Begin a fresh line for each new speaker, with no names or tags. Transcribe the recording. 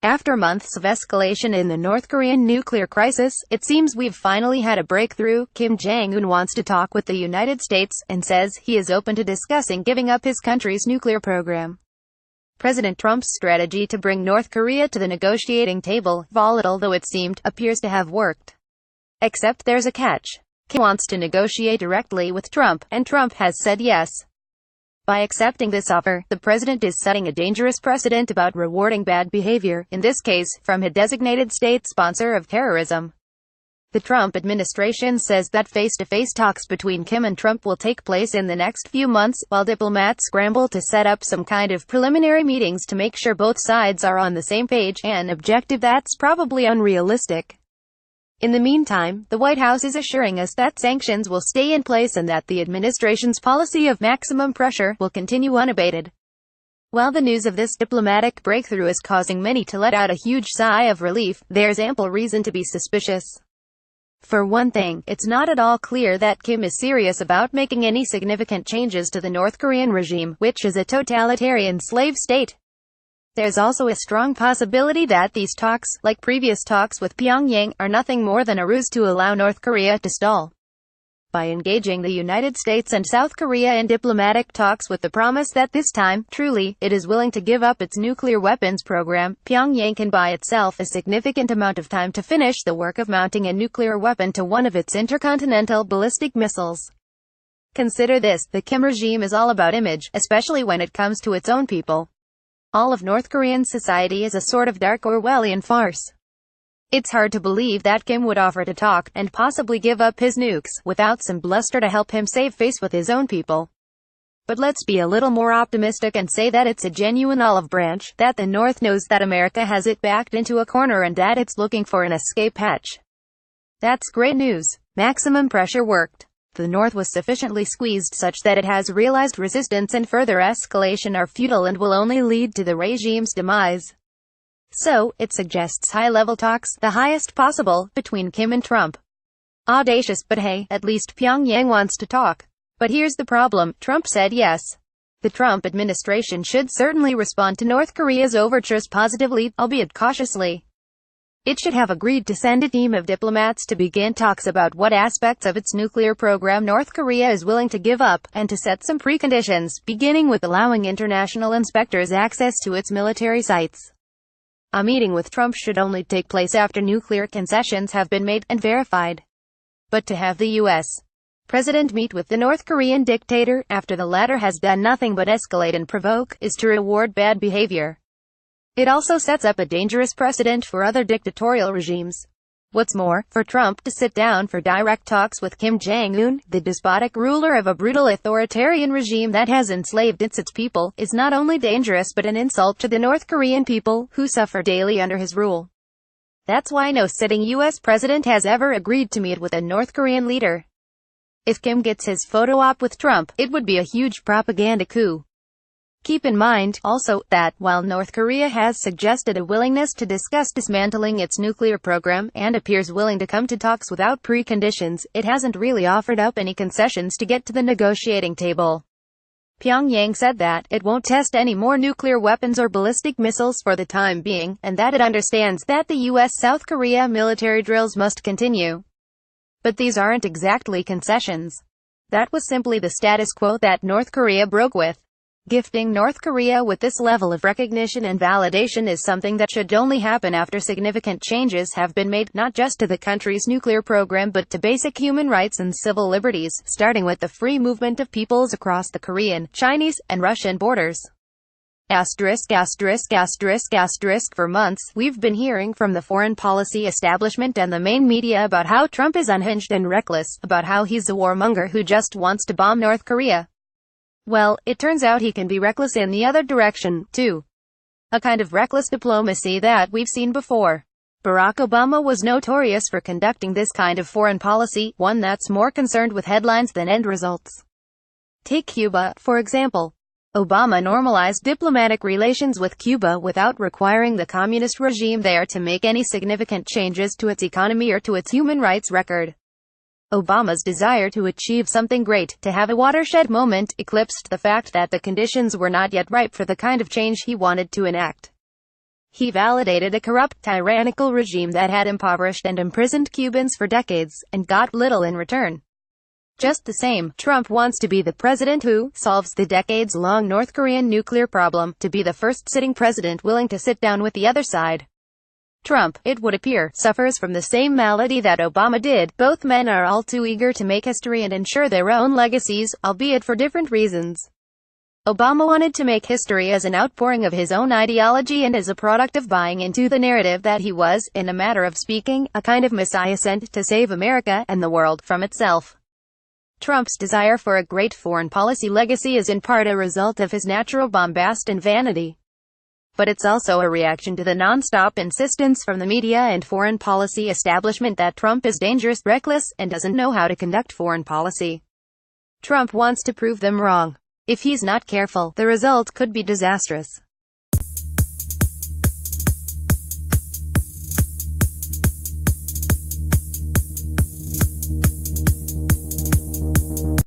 After months of escalation in the North Korean nuclear crisis, it seems we've finally had a breakthrough. Kim Jong-un wants to talk with the United States, and says he is open to discussing giving up his country's nuclear program. President Trump's strategy to bring North Korea to the negotiating table, volatile though it seemed, appears to have worked. Except there's a catch. Kim wants to negotiate directly with Trump, and Trump has said yes. By accepting this offer, the president is setting a dangerous precedent about rewarding bad behavior, in this case, from a designated state sponsor of terrorism. The Trump administration says that face-to-face talks between Kim and Trump will take place in the next few months, while diplomats scramble to set up some kind of preliminary meetings to make sure both sides are on the same page, an objective that's probably unrealistic. In the meantime, the White House is assuring us that sanctions will stay in place and that the administration's policy of maximum pressure will continue unabated. While the news of this diplomatic breakthrough is causing many to let out a huge sigh of relief, there's ample reason to be suspicious. For one thing, it's not at all clear that Kim is serious about making any significant changes to the North Korean regime, which is a totalitarian slave state. There's also a strong possibility that these talks, like previous talks with Pyongyang, are nothing more than a ruse to allow North Korea to stall. By engaging the United States and South Korea in diplomatic talks with the promise that this time, truly, it is willing to give up its nuclear weapons program, Pyongyang can buy itself a significant amount of time to finish the work of mounting a nuclear weapon to one of its intercontinental ballistic missiles. Consider this, the Kim regime is all about image, especially when it comes to its own people. All of North Korean society is a sort of dark Orwellian farce. It's hard to believe that Kim would offer to talk, and possibly give up his nukes, without some bluster to help him save face with his own people. But let's be a little more optimistic and say that it's a genuine olive branch, that the North knows that America has it backed into a corner and that it's looking for an escape hatch. That's great news. Maximum pressure worked. The North was sufficiently squeezed such that it has realized resistance and further escalation are futile and will only lead to the regime's demise. So, it suggests high-level talks, the highest possible, between Kim and Trump. Audacious, but hey, at least Pyongyang wants to talk. But here's the problem, Trump said yes. The Trump administration should certainly respond to North Korea's overtures positively, albeit cautiously. It should have agreed to send a team of diplomats to begin talks about what aspects of its nuclear program North Korea is willing to give up, and to set some preconditions, beginning with allowing international inspectors access to its military sites. A meeting with Trump should only take place after nuclear concessions have been made and verified. But to have the U.S. president meet with the North Korean dictator, after the latter has done nothing but escalate and provoke, is to reward bad behavior. It also sets up a dangerous precedent for other dictatorial regimes. What's more, for Trump to sit down for direct talks with Kim Jong-un, the despotic ruler of a brutal authoritarian regime that has enslaved its people, is not only dangerous but an insult to the North Korean people, who suffer daily under his rule. That's why no sitting U.S. president has ever agreed to meet with a North Korean leader. If Kim gets his photo op with Trump, it would be a huge propaganda coup. Keep in mind, also, that, while North Korea has suggested a willingness to discuss dismantling its nuclear program, and appears willing to come to talks without preconditions, it hasn't really offered up any concessions to get to the negotiating table. Pyongyang said that it won't test any more nuclear weapons or ballistic missiles for the time being, and that it understands that the U.S.-South Korea military drills must continue. But these aren't exactly concessions. That was simply the status quo that North Korea broke with. Gifting North Korea with this level of recognition and validation is something that should only happen after significant changes have been made, not just to the country's nuclear program but to basic human rights and civil liberties, starting with the free movement of peoples across the Korean, Chinese, and Russian borders. For months, we've been hearing from the foreign policy establishment and the main media about how Trump is unhinged and reckless, about how he's a warmonger who just wants to bomb North Korea. Well, it turns out he can be reckless in the other direction, too. A kind of reckless diplomacy that we've seen before. Barack Obama was notorious for conducting this kind of foreign policy, one that's more concerned with headlines than end results. Take Cuba, for example. Obama normalized diplomatic relations with Cuba without requiring the communist regime there to make any significant changes to its economy or to its human rights record. Obama's desire to achieve something great, to have a watershed moment, eclipsed the fact that the conditions were not yet ripe for the kind of change he wanted to enact. He validated a corrupt, tyrannical regime that had impoverished and imprisoned Cubans for decades, and got little in return. Just the same, Trump wants to be the president who solves the decades-long North Korean nuclear problem, to be the first sitting president willing to sit down with the other side. Trump, it would appear, suffers from the same malady that Obama did. Both men are all too eager to make history and ensure their own legacies, albeit for different reasons. Obama wanted to make history as an outpouring of his own ideology and as a product of buying into the narrative that he was, in a matter of speaking, a kind of messiah sent to save America, and the world, from itself. Trump's desire for a great foreign policy legacy is in part a result of his natural bombast and vanity. But it's also a reaction to the non-stop insistence from the media and foreign policy establishment that Trump is dangerous, reckless, and doesn't know how to conduct foreign policy. Trump wants to prove them wrong. If he's not careful, the result could be disastrous.